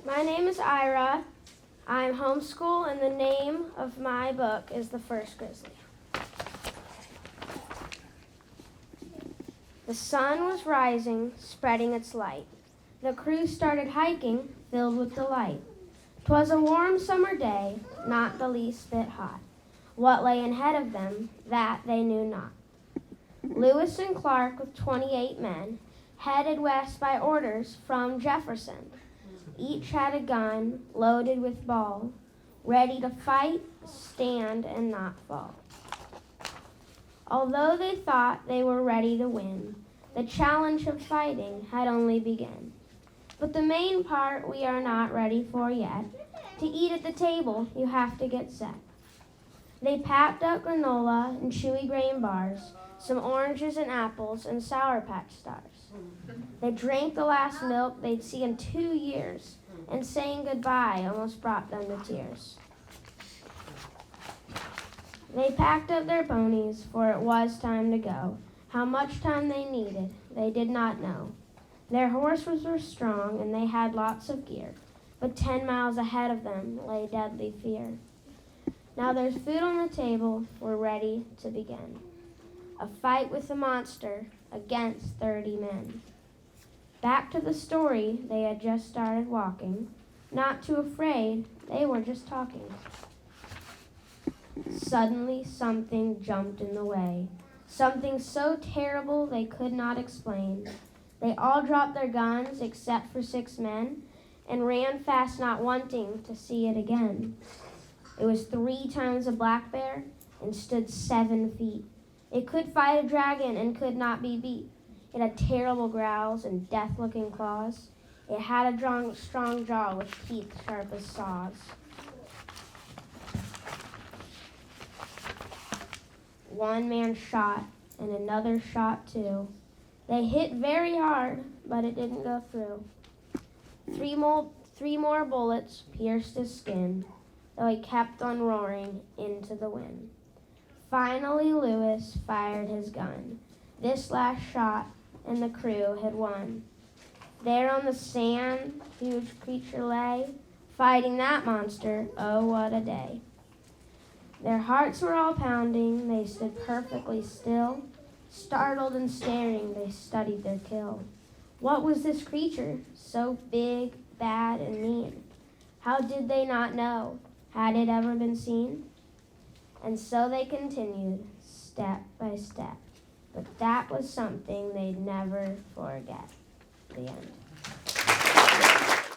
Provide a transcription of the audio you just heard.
My name is Ira. I'm homeschool, and the name of my book is The First Grizzly. The sun was rising, spreading its light. The crew started hiking, filled with delight. 'Twas a warm summer day, not the least bit hot. What lay ahead of them, that they knew not. Lewis and Clark, with 28 men, headed west by orders from Jefferson. Each had a gun loaded with ball, ready to fight, stand, and not fall. Although they thought they were ready to win, the challenge of fighting had only begun. But the main part we are not ready for yet. To eat at the table, you have to get set. They packed up granola and chewy grain bars, some oranges and apples and Sour Patch Stars. They drank the last milk they'd see in 2 years, and saying goodbye almost brought them to tears. They packed up their ponies, for it was time to go. How much time they needed, they did not know. Their horses were strong, and they had lots of gear, but 10 miles ahead of them lay deadly fear. Now there's food on the table, we're ready to begin. A fight with a monster against 30 men. Back to the story, they had just started walking. Not too afraid, they were just talking. Suddenly something jumped in the way. Something so terrible they could not explain. They all dropped their guns except for 6 men and ran fast, not wanting to see it again. It was 3 times a black bear and stood 7 feet. It could fight a dragon and could not be beat. It had terrible growls and death-looking claws. It had a strong jaw with teeth sharp as saws. One man shot, and another shot too. They hit very hard, but it didn't go through. Three more bullets pierced his skin, though he kept on roaring into the wind. Finally, Lewis fired his gun. This last shot, and the crew had won. There on the sand, huge creature lay, fighting that monster, oh, what a day. Their hearts were all pounding, they stood perfectly still. Startled and staring, they studied their kill. What was this creature, so big, bad, and mean? How did they not know? Had it ever been seen? And so they continued, step by step. But that was something they'd never forget. The end.